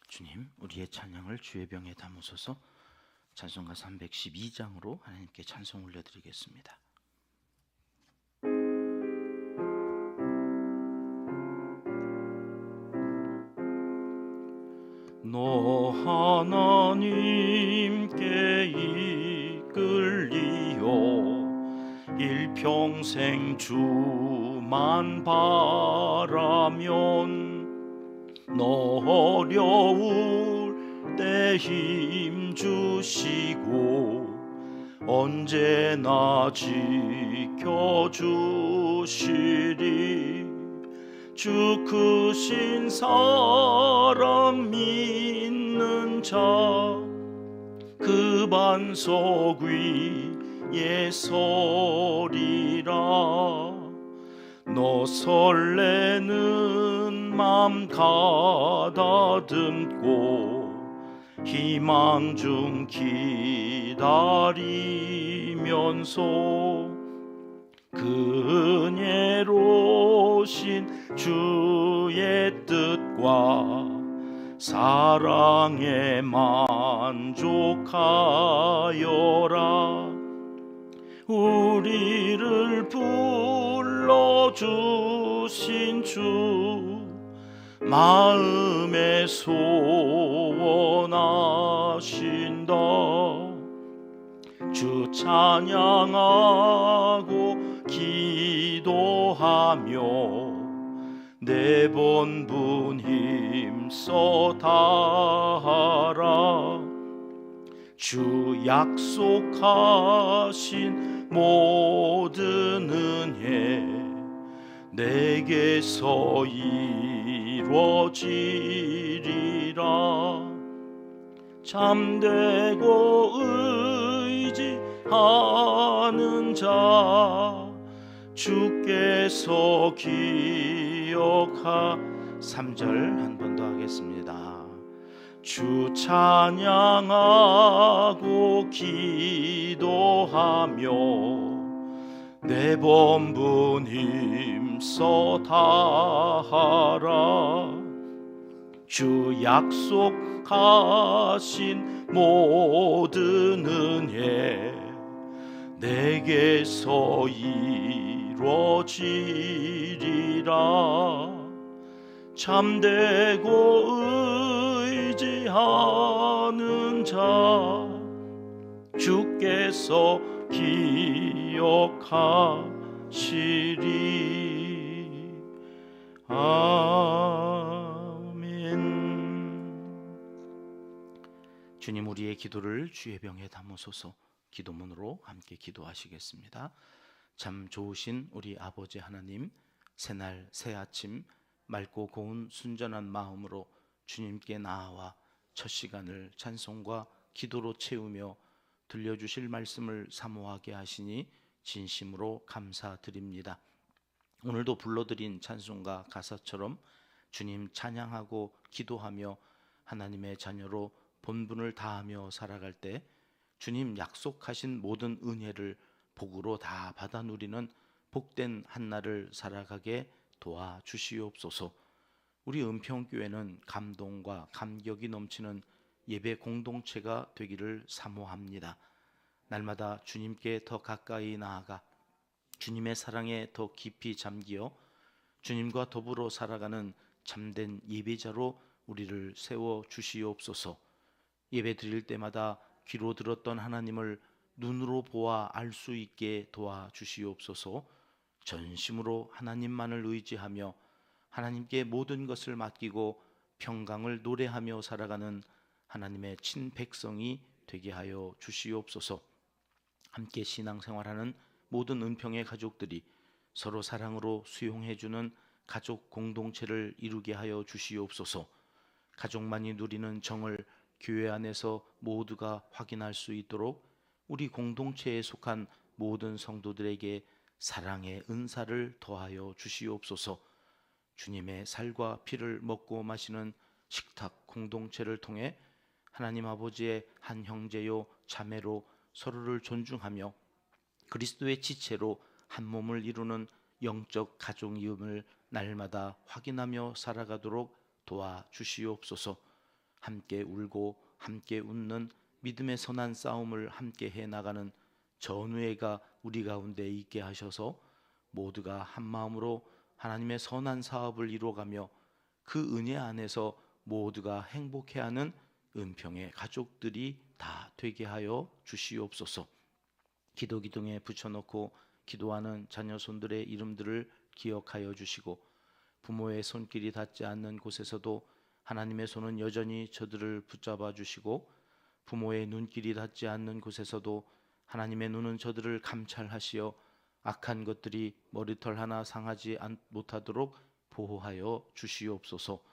주님, 우리의 찬양을 주의 병에 담으소서. 찬송가 312장으로 하나님께 찬송 올려드리겠습니다. 너 하나님께 이끌리어 일평생 주만 바라면 너 어려울 때 힘 주시고 언제나 지켜주시리. 주 크신 사랑 믿는 자 그 반석 위에 서리라. 너 설레는 맘 가다듬고 희망 중 기다리면서 그은혜로신 주의 뜻과 사랑에 만족하여라. 우리를 불러주신 주 마음에 소원하신다. 주 찬양하고 기도하며 내 본분 힘써 다하라. 주 약속하신 모든 은혜 내게서 이루어지리라. 참되고 의지하는 자 주께서 기억하. 3절 한 번 더 하겠습니다. 주 찬양하고 기도하며 내 본분 힘써 다하라. 주 약속하신 모든 은혜 내게서 이루어지리라. 참되고 의지하는 자 주께서 기억하시리. 아멘. 주님, 우리의 기도를 주의 병에 담으소서. 기도문으로 함께 기도하시겠습니다. 참 좋으신 우리 아버지 하나님, 새날 새아침 맑고 고운 순전한 마음으로 주님께 나아와 첫 시간을 찬송과 기도로 채우며 들려주실 말씀을 사모하게 하시니 진심으로 감사드립니다. 오늘도 불러드린 찬송가 가사처럼 주님 찬양하고 기도하며 하나님의 자녀로 본분을 다하며 살아갈 때 주님 약속하신 모든 은혜를 복으로 다 받아 누리는 복된 한날을 살아가게 도와주시옵소서. 우리 은평교회는 감동과 감격이 넘치는 예배 공동체가 되기를 사모합니다. 날마다 주님께 더 가까이 나아가 주님의 사랑에 더 깊이 잠기어 주님과 더불어 살아가는 참된 예배자로 우리를 세워 주시옵소서. 예배 드릴 때마다 귀로 들었던 하나님을 눈으로 보아 알 수 있게 도와주시옵소서. 전심으로 하나님만을 의지하며 하나님께 모든 것을 맡기고 평강을 노래하며 살아가는 하나님의 친백성이 되게 하여 주시옵소서. 함께 신앙생활하는 모든 은평의 가족들이 서로 사랑으로 수용해주는 가족 공동체를 이루게 하여 주시옵소서. 가족만이 누리는 정을 교회 안에서 모두가 확인할 수 있도록 우리 공동체에 속한 모든 성도들에게 사랑의 은사를 더하여 주시옵소서. 주님의 살과 피를 먹고 마시는 식탁 공동체를 통해 하나님 아버지의 한 형제요 자매로 서로를 존중하며 그리스도의 지체로 한 몸을 이루는 영적 가족이음을 날마다 확인하며 살아가도록 도와주시옵소서. 함께 울고 함께 웃는 믿음의 선한 싸움을 함께 해나가는 전우회가 우리 가운데 있게 하셔서 모두가 한 마음으로 하나님의 선한 사업을 이루어가며 그 은혜 안에서 모두가 행복해하는 은평의 가족들이 다 되게 하여 주시옵소서. 기도기둥에 붙여놓고 기도하는 자녀손들의 이름들을 기억하여 주시고 부모의 손길이 닿지 않는 곳에서도 하나님의 손은 여전히 저들을 붙잡아 주시고 부모의 눈길이 닿지 않는 곳에서도 하나님의 눈은 저들을 감찰하시어 악한 것들이 머리털 하나 상하지 못하도록 보호하여 주시옵소서.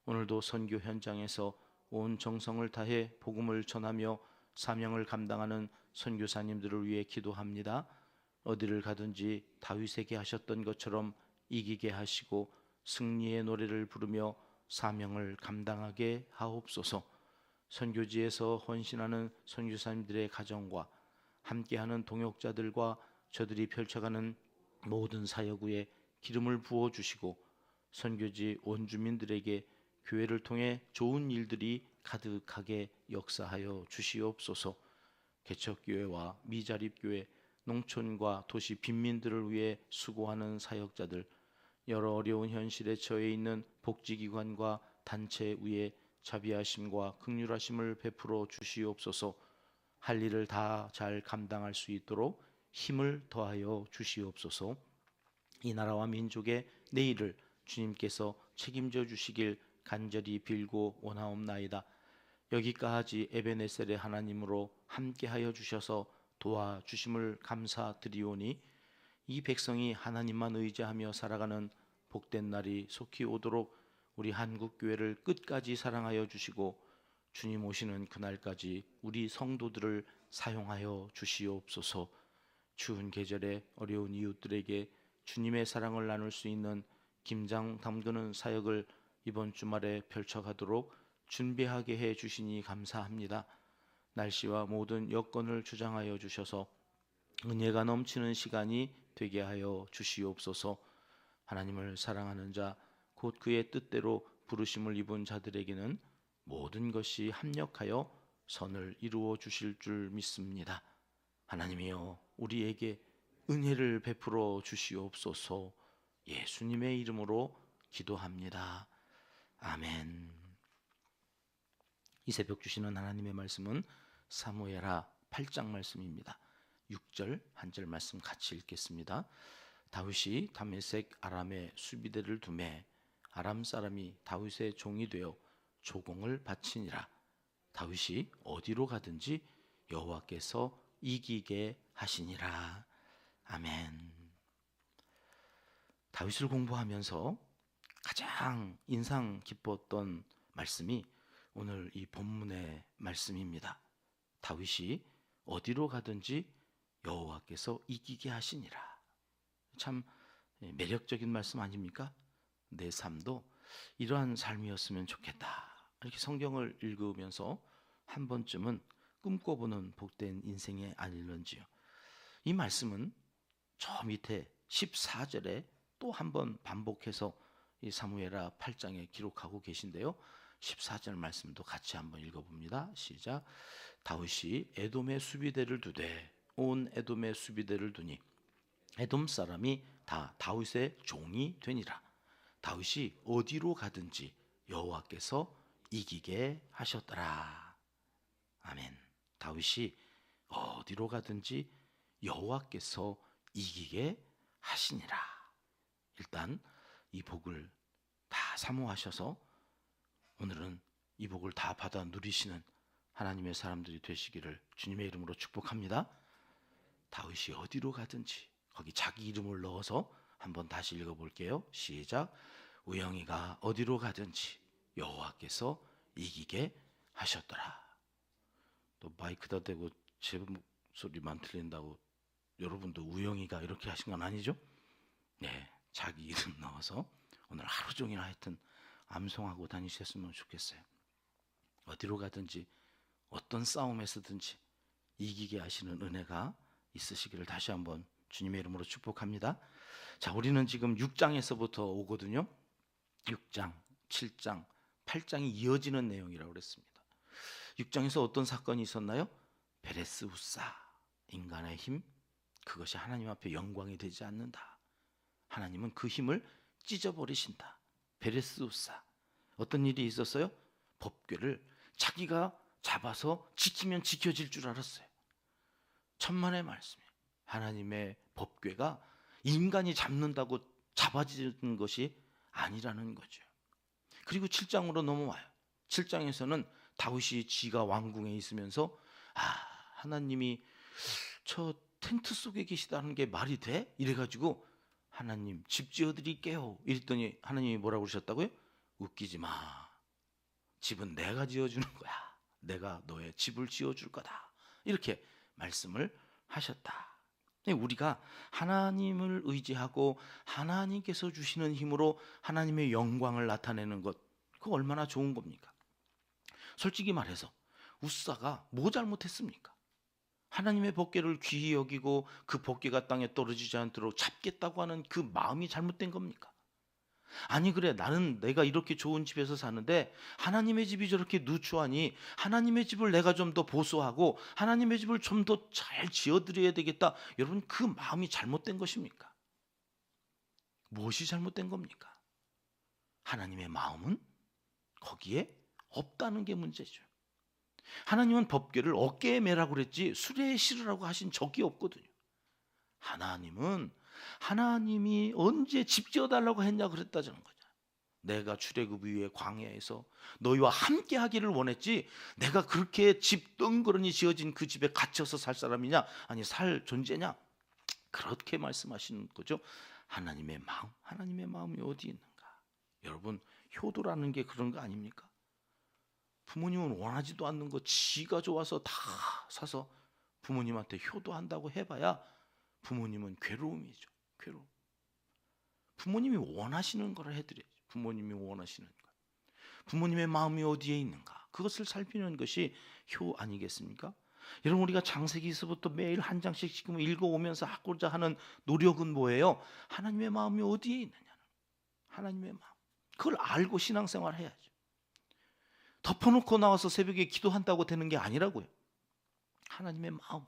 오늘도 선교 현장에서 온 정성을 다해 복음을 전하며 사명을 감당하는 선교사님들을 위해 기도합니다. 어디를 가든지 다윗에게 하셨던 것처럼 이기게 하시고 승리의 노래를 부르며 사명을 감당하게 하옵소서. 선교지에서 헌신하는 선교사님들의 가정과 함께하는 동역자들과 저들이 펼쳐가는 모든 사역 위에 기름을 부어주시고 선교지 온 주민들에게 교회를 통해 좋은 일들이 가득하게 역사하여 주시옵소서. 개척교회와 미자립교회, 농촌과 도시 빈민들을 위해 수고하는 사역자들, 여러 어려운 현실에 처해 있는 복지기관과 단체 위에 자비하심과 긍휼하심을 베풀어 주시옵소서. 할 일을 다 잘 감당할 수 있도록 힘을 더하여 주시옵소서. 이 나라와 민족의 내일을 주님께서 책임져 주시길 간절히 빌고 원하옵나이다. 여기까지 에베네셀의 하나님으로 함께하여 주셔서 도와주심을 감사드리오니 이 백성이 하나님만 의지하며 살아가는 복된 날이 속히 오도록 우리 한국교회를 끝까지 사랑하여 주시고 주님 오시는 그날까지 우리 성도들을 사용하여 주시옵소서. 추운 계절에 어려운 이웃들에게 주님의 사랑을 나눌 수 있는 김장 담그는 사역을 이번 주말에 펼쳐가도록 준비하게 해 주시니 감사합니다. 날씨와 모든 여건을 주장하여 주셔서 은혜가 넘치는 시간이 되게 하여 주시옵소서. 하나님을 사랑하는 자, 곧 그의 뜻대로 부르심을 입은 자들에게는 모든 것이 합력하여 선을 이루어 주실 줄 믿습니다. 하나님이여, 우리에게 은혜를 베풀어 주시옵소서. 예수님의 이름으로 기도합니다. 아멘. 이 새벽 주시는 하나님의 말씀은 사무엘하 8장 말씀입니다. 6절 한 절 말씀 같이 읽겠습니다. 다윗이 다메섹 아람에 수비대를 두매 아람 사람이 다윗의 종이 되어 조공을 바치니라. 다윗이 어디로 가든지 여호와께서 이기게 하시니라. 아멘. 다윗을 공부하면서 가장 인상 깊었던 말씀이 오늘 이 본문의 말씀입니다. 다윗이 어디로 가든지 여호와께서 이기게 하시니라. 참 매력적인 말씀 아닙니까? 내 삶도 이러한 삶이었으면 좋겠다. 이렇게 성경을 읽으면서 한 번쯤은 꿈꿔보는 복된 인생이 아닐런지요. 이 말씀은 저 밑에 14절에 또 한 번 반복해서 이 사무엘하 8장에 기록하고 계신데요. 14절 말씀도 같이 한번 읽어봅니다. 시작. 다윗이 에돔의 수비대를 두되 온 에돔의 수비대를 두니 에돔 사람이 다 다윗의 종이 되니라. 다윗이 어디로 가든지 여호와께서 이기게 하셨더라. 아멘. 다윗이 어디로 가든지 여호와께서 이기게 하시니라. 일단 이 복을 다 사모하셔서 오늘은 이 복을 다 받아 누리시는 하나님의 사람들이 되시기를 주님의 이름으로 축복합니다. 다윗이 어디로 가든지 거기 자기 이름을 넣어서 한번 다시 읽어볼게요. 시작. 우영이가 어디로 가든지 여호와께서 이기게 하셨더라. 또 마이크다 대고 제 목소리만 들린다고 여러분도 우영이가 이렇게 하신 건 아니죠? 네, 자기 이름 넣어서 오늘 하루 종일 하여튼 암송하고 다니셨으면 좋겠어요. 어디로 가든지 어떤 싸움에서든지 이기게 하시는 은혜가 있으시기를 다시 한번 주님의 이름으로 축복합니다. 자, 우리는 지금 6장에서부터 오거든요. 6장, 7장, 8장이 이어지는 내용이라고 그랬습니다. 6장에서 어떤 사건이 있었나요? 베레스 우사, 인간의 힘, 그것이 하나님 앞에 영광이 되지 않는다. 하나님은 그 힘을 찢어버리신다. 베레스 우사, 어떤 일이 있었어요? 법궤를 자기가 잡아서 지키면 지켜질 줄 알았어요. 천만의 말씀이에요. 하나님의 법궤가 인간이 잡는다고 잡아지는 것이 아니라는 거죠. 그리고 7장으로 넘어와요. 7장에서는 다윗이 지가 왕궁에 있으면서 하나님이 저 텐트 속에 계시다는 게 말이 돼? 이래가지고 하나님 집 지어드릴게요 이랬더니 하나님이 뭐라고 그러셨다고요? 웃기지 마. 집은 내가 지어주는 거야. 내가 너의 집을 지어줄 거다. 이렇게 말씀을 하셨다. 우리가 하나님을 의지하고 하나님께서 주시는 힘으로 하나님의 영광을 나타내는 것, 그거 얼마나 좋은 겁니까? 솔직히 말해서 우사가 뭐 잘못했습니까? 하나님의 법궤를 귀히 여기고 그 법궤가 땅에 떨어지지 않도록 잡겠다고 하는 그 마음이 잘못된 겁니까? 아니 그래, 나는 내가 이렇게 좋은 집에서 사는데 하나님의 집이 저렇게 누추하니 하나님의 집을 내가 좀 더 보수하고 하나님의 집을 좀 더 잘 지어드려야 되겠다. 여러분, 그 마음이 잘못된 것입니까? 무엇이 잘못된 겁니까? 하나님의 마음은 거기에 없다는 게 문제죠. 하나님은 법궤를 어깨에 매라고 그랬지 수레에 실으라고 하신 적이 없거든요. 하나님이 언제 집 지어달라고 했냐 그랬다는 거죠. 내가 출애굽 이후에 광야에서 너희와 함께 하기를 원했지, 내가 그렇게 집 덩그러니 지어진 그 집에 갇혀서 살 사람이냐, 아니 살 존재냐, 그렇게 말씀하시는 거죠. 하나님의 마음이 어디 있는가? 여러분, 효도라는 게 그런 거 아닙니까? 부모님은 원하지도 않는 거 지가 좋아서 다 사서 부모님한테 효도한다고 해봐야 부모님은 괴로움이죠. 괴로움. 부모님이 원하시는 걸 해드려야죠. 부모님이 원하시는 것. 부모님의 마음이 어디에 있는가? 그것을 살피는 것이 효 아니겠습니까? 여러분, 우리가 창세기에서부터 매일 한 장씩 지금 읽어오면서 하고자 하는 노력은 뭐예요? 하나님의 마음이 어디에 있느냐는. 하나님의 마음. 그걸 알고 신앙생활 해야죠. 덮어놓고 나와서 새벽에 기도한다고 되는 게 아니라고요. 하나님의 마음,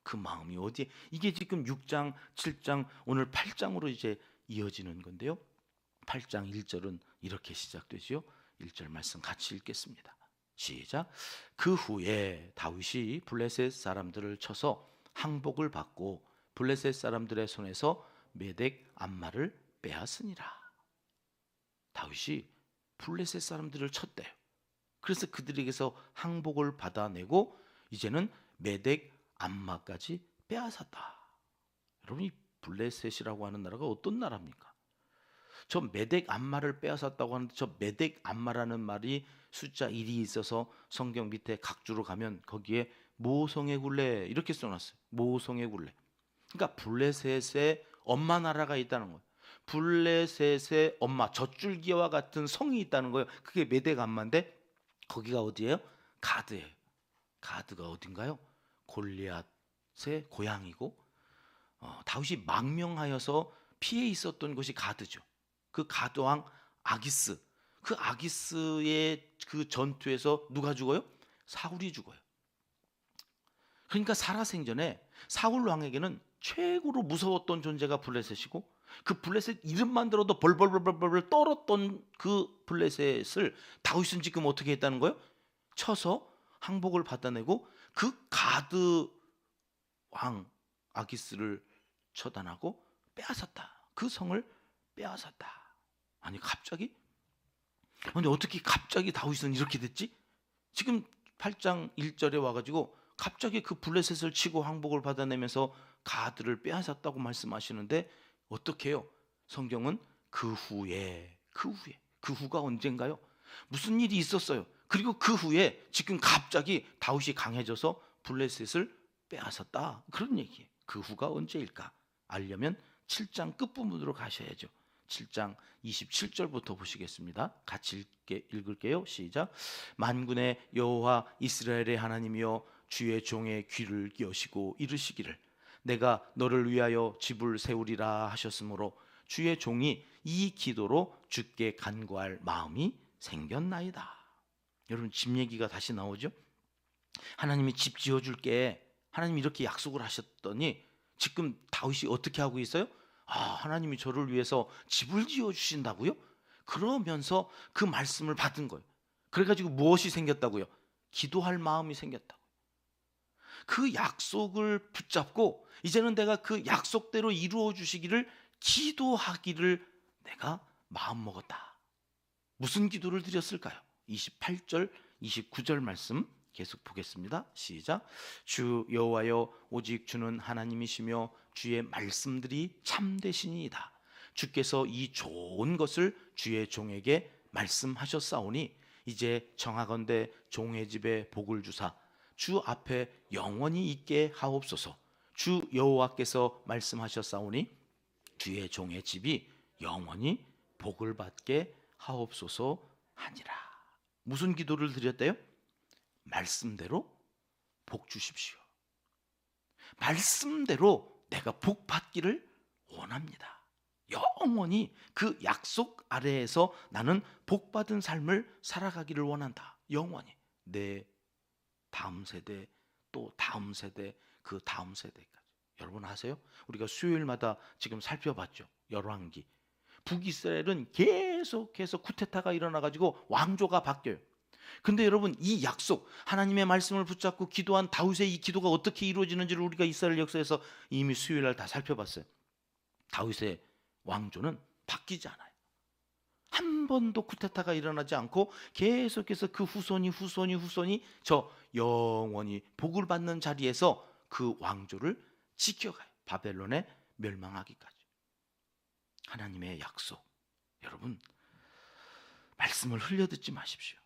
그 마음이 어디에, 이게 지금 6장, 7장, 오늘 8장으로 이제 이어지는 건데요. 8장 1절은 이렇게 시작되지요. 1절 말씀 같이 읽겠습니다. 시작. 그 후에 다윗이 블레셋 사람들을 쳐서 항복을 받고 블레셋 사람들의 손에서 메덱 암마를 빼앗으니라. 다윗이 블레셋 사람들을 쳤대요. 그래서 그들에게서 항복을 받아내고 이제는 메덱 암마까지 빼앗았다. 여러분, 이 블레셋이라고 하는 나라가 어떤 나라입니까? 저 메덱 암마를 빼앗았다고 하는데, 저 메덱 암마라는 말이 숫자 1이 있어서 성경 밑에 각주로 가면 거기에 모성의 굴레 이렇게 써놨어요. 모성의 굴레. 그러니까 블레셋의 엄마 나라가 있다는 거예요. 블레셋의 엄마, 젖줄기와 같은 성이 있다는 거예요. 그게 메덱 암마인데 거기가 어디예요? 가드예요. 가드가 어딘가요? 골리앗의 고향이고 다윗이 망명하여서 피해 있었던 곳이 가드죠. 그 가드왕 아기스, 그 아기스의 그 전투에서 누가 죽어요? 사울이 죽어요. 그러니까 살아생전에 사울 왕에게는 최고로 무서웠던 존재가 블레셋이고, 그 블레셋 이름만 들어도 벌벌벌벌 떨었던 그 블레셋을 다윗은 지금 어떻게 했다는 거예요? 쳐서 항복을 받아내고 그 가드 왕 아기스를 처단하고 빼앗았다. 그 성을 빼앗았다. 아니 갑자기? 아니 어떻게 갑자기 다윗은 이렇게 됐지? 지금 8장 1절에 와가지고 갑자기 그 블레셋을 치고 항복을 받아내면서 가드를 빼앗았다고 말씀하시는데 어떻게 해요? 성경은 그 후가 언젠가요? 무슨 일이 있었어요? 그리고 그 후에 지금 갑자기 다윗이 강해져서 블레셋을 빼앗았다. 그런 얘기예요. 그 후가 언제일까? 알려면 7장 끝부분으로 가셔야죠. 7장 27절부터 보시겠습니다. 같이 읽을게요. 시작. 만군의 여호와 이스라엘의 하나님이여, 주의 종의 귀를 여시고 이르시기를 내가 너를 위하여 집을 세우리라 하셨으므로 주의 종이 이 기도로 주께 간구할 마음이 생겼나이다. 여러분, 집 얘기가 다시 나오죠. 하나님이 집 지어줄게. 하나님이 이렇게 약속을 하셨더니 지금 다윗이 어떻게 하고 있어요? 하나님이 저를 위해서 집을 지어주신다고요? 그러면서 그 말씀을 받은 거예요. 그래가지고 무엇이 생겼다고요? 기도할 마음이 생겼다고. 그 약속을 붙잡고 이제는 내가 그 약속대로 이루어 주시기를 기도하기를 내가 마음먹었다. 무슨 기도를 드렸을까요? 28절 29절 말씀 계속 보겠습니다. 시작. 주 여호와여, 오직 주는 하나님이시며 주의 말씀들이 참되시니이다. 주께서 이 좋은 것을 주의 종에게 말씀하셨사오니 이제 청하건대 종의 집에 복을 주사 주 앞에 영원히 있게 하옵소서. 주 여호와께서 말씀하셨사오니 주의 종의 집이 영원히 복을 받게 하옵소서 하니라. 무슨 기도를 드렸대요? 말씀대로 복 주십시오. 말씀대로 내가 복 받기를 원합니다. 영원히 그 약속 아래에서 나는 복 받은 삶을 살아가기를 원한다. 영원히. 내 다음 세대, 또 다음 세대, 그 다음 세대까지. 여러분 아세요? 우리가 수요일마다 지금 살펴봤죠. 열왕기. 북이스라엘은 계속해서 쿠데타가 일어나가지고 왕조가 바뀌어요. 근데 여러분, 이 약속, 하나님의 말씀을 붙잡고 기도한 다윗의 이 기도가 어떻게 이루어지는지를 우리가 이스라엘 역사에서 이미 수요일날 다 살펴봤어요. 다윗의 왕조는 바뀌지 않아요. 한 번도 쿠데타가 일어나지 않고 계속해서 그 후손이 저 영원히 복을 받는 자리에서 그 왕조를 지켜가요. 바벨론에 멸망하기까지. 하나님의 약속. 여러분, 말씀을 흘려듣지 마십시오.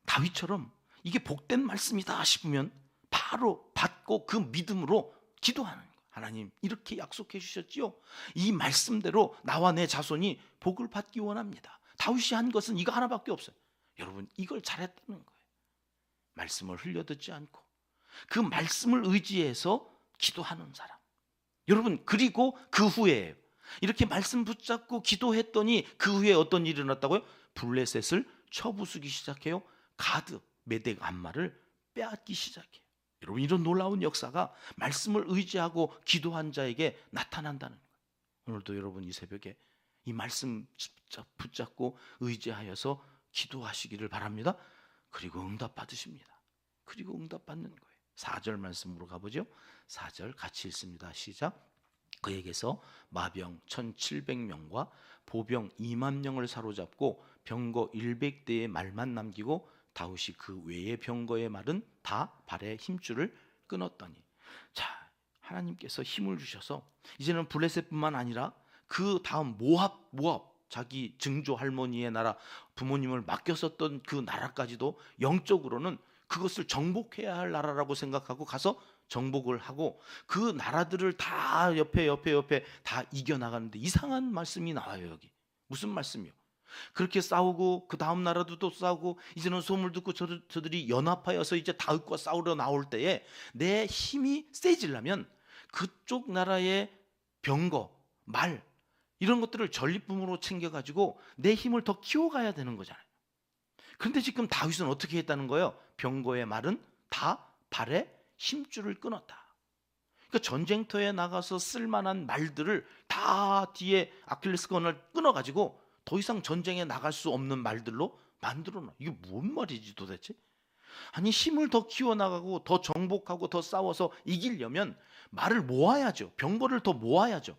다윗처럼 이게 복된 말씀이다 싶으면 바로 받고 그 믿음으로 기도하는 거예요. 하나님, 이렇게 약속해 주셨지요? 이 말씀대로 나와 내 자손이 복을 받기 원합니다. 다윗이 한 것은 이거 하나밖에 없어요. 여러분, 이걸 잘했다는 거예요. 말씀을 흘려듣지 않고 그 말씀을 의지해서 기도하는 사람. 여러분, 그리고 그 후에 이렇게 말씀 붙잡고 기도했더니 그 후에 어떤 일이 일어났다고요? 블레셋을 쳐부수기 시작해요. 가드, 메덱 암마를 빼앗기 시작해요. 여러분, 이런 놀라운 역사가 말씀을 의지하고 기도한 자에게 나타난다는 거예요. 오늘도 여러분 이 새벽에 이 말씀 붙잡고 의지하여서 기도하시기를 바랍니다. 그리고 응답 받으십니다. 그리고 응답 받는 거예요. 4절 말씀으로 가보죠. 4절 같이 읽습니다. 시작. 그에게서 마병 1700명과 보병 2만 명을 사로잡고 병거 100대의 말만 남기고 다윗이 그 외의 병거의 말은 다 발에 힘줄을 끊었더니. 자, 하나님께서 힘을 주셔서 이제는 블레셋뿐만 아니라 그 다음 모압 자기 증조 할머니의 나라, 부모님을 맡겼었던 그 나라까지도 영적으로는 그것을 정복해야 할 나라라고 생각하고 가서 정복을 하고 그 나라들을 다 옆에 다 이겨나가는데 이상한 말씀이 나와요. 여기 무슨 말씀이요? 그렇게 싸우고 그 다음 나라도 또 싸우고 이제는 소문 듣고 저들이 연합하여서 이제 다윗과 싸우러 나올 때에 내 힘이 세지려면 그쪽 나라의 병거, 말 이런 것들을 전리품으로 챙겨가지고 내 힘을 더 키워가야 되는 거잖아요. 그런데 지금 다윗은 어떻게 했다는 거예요? 병거의 말은 다 발에 힘줄을 끊었다. 그러니까 전쟁터에 나가서 쓸만한 말들을 다 뒤에 아킬레스건을 끊어가지고 더 이상 전쟁에 나갈 수 없는 말들로 만들어놔. 이게 뭔 말이지 도대체? 아니, 힘을 더 키워나가고 더 정복하고 더 싸워서 이기려면 말을 모아야죠. 병거를 더 모아야죠.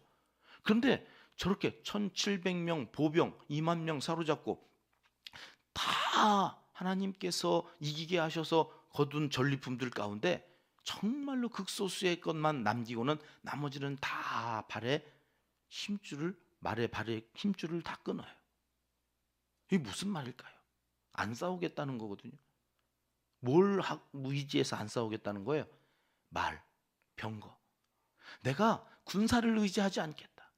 그런데 저렇게 1700명 보병 2만 명 사로잡고 다 하나님께서 이기게 하셔서 거둔 전리품들 가운데 정말로 극소수의 것만 남기고는 나머지는 다 말에 발에 힘줄을 다 끊어요. 이게 무슨 말일까요? 안 싸우겠다는 거거든요. 뭘 의지해서 안 싸우겠다는 거예요? 말, 병거. 내가 군사를 의지하지 않겠다.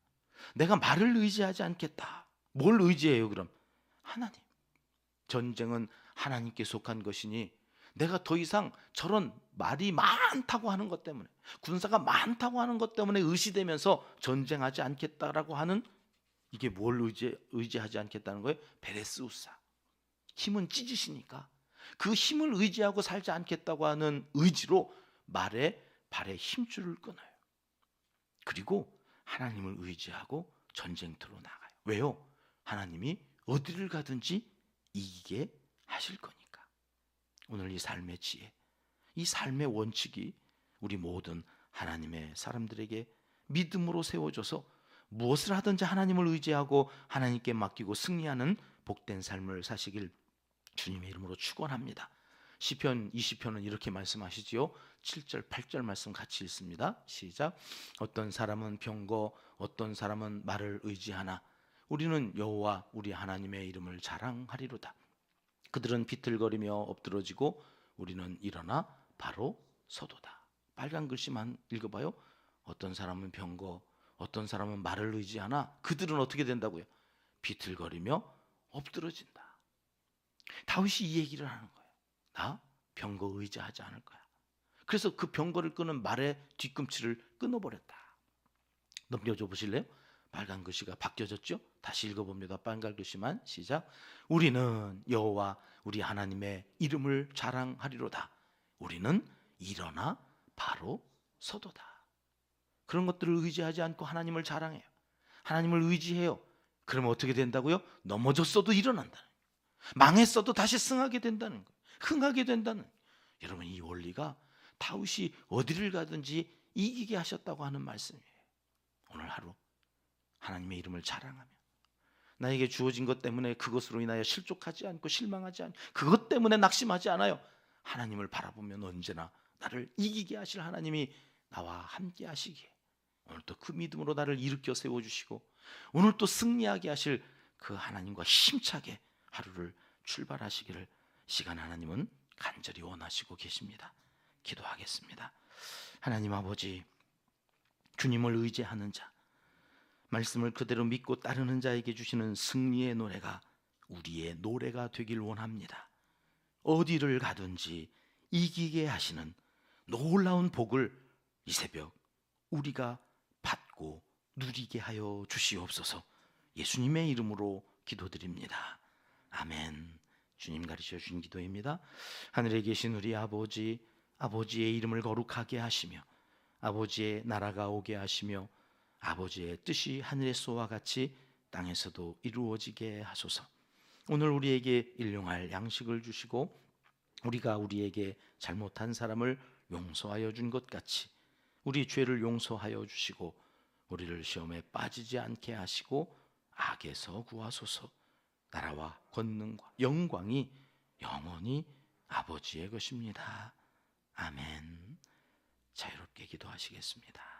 내가 말을 의지하지 않겠다. 뭘 의지해요 그럼? 하나님. 전쟁은 하나님께 속한 것이니 내가 더 이상 저런 말이 많다고 하는 것 때문에, 군사가 많다고 하는 것 때문에 의시되면서 전쟁하지 않겠다라고 하는, 이게 뭘 의지하지 않겠다는 거예요? 베레스우사. 힘은 찢으시니까 그 힘을 의지하고 살지 않겠다고 하는 의지로 발에 힘줄을 끊어요. 그리고 하나님을 의지하고 전쟁터로 나가요. 왜요? 하나님이 어디를 가든지 이기게 하실 거니까. 오늘 이 삶의 지혜, 이 삶의 원칙이 우리 모든 하나님의 사람들에게 믿음으로 세워져서 무엇을 하든지 하나님을 의지하고 하나님께 맡기고 승리하는 복된 삶을 사시길 주님의 이름으로 축원합니다. 시편 20편은 이렇게 말씀하시지요. 7절 8절 말씀 같이 읽습니다. 시작. 어떤 사람은 병거, 어떤 사람은 말을 의지하나 우리는 여호와 우리 하나님의 이름을 자랑하리로다. 그들은 비틀거리며 엎드러지고 우리는 일어나 바로 서도다. 빨간 글씨만 읽어봐요. 어떤 사람은 병거, 어떤 사람은 말을 의지하나 그들은 어떻게 된다고요? 비틀거리며 엎드러진다. 다윗이 이 얘기를 하는 거예요. 나 병거 의지하지 않을 거야. 그래서 그 병거를 끄는 말의 뒤꿈치를 끊어버렸다. 넘겨줘 보실래요? 빨간 글씨가 바뀌어졌죠? 다시 읽어봅니다. 빨간 글씨만 시작. 우리는 여호와 우리 하나님의 이름을 자랑하리로다. 우리는 일어나 바로 서도다. 그런 것들을 의지하지 않고 하나님을 자랑해요. 하나님을 의지해요. 그러면 어떻게 된다고요? 넘어졌어도 일어난다는 거예요. 망했어도 다시 승하게 된다는 거예요. 흥하게 된다는 거예요. 여러분, 이 원리가 다윗이 어디를 가든지 이기게 하셨다고 하는 말씀이에요. 오늘 하루 하나님의 이름을 자랑하며 나에게 주어진 것 때문에 그것으로 인하여 실족하지 않고 실망하지 않고 그것 때문에 낙심하지 않아요. 하나님을 바라보면 언제나 나를 이기게 하실 하나님이 나와 함께 하시기에 오늘 또 그 믿음으로 나를 일으켜 세워주시고 오늘 또 승리하게 하실 그 하나님과 힘차게 하루를 출발하시기를 시간 하나님은 간절히 원하시고 계십니다. 기도하겠습니다. 하나님 아버지, 주님을 의지하는 자, 말씀을 그대로 믿고 따르는 자에게 주시는 승리의 노래가 우리의 노래가 되길 원합니다. 어디를 가든지 이기게 하시는 놀라운 복을 이 새벽 우리가 받고 누리게 하여 주시옵소서. 예수님의 이름으로 기도드립니다. 아멘. 주님 가르쳐 주신 기도입니다. 하늘에 계신 우리 아버지, 아버지의 이름을 거룩하게 하시며 아버지의 나라가 오게 하시며 아버지의 뜻이 하늘에서와 같이 땅에서도 이루어지게 하소서. 오늘 우리에게 일용할 양식을 주시고 우리가 우리에게 잘못한 사람을 용서하여 준 것 같이 우리 죄를 용서하여 주시고 우리를 시험에 빠지지 않게 하시고 악에서 구하소서. 나라와 권능과 영광이 영원히 아버지의 것입니다. 아멘. 자유롭게 기도하시겠습니다.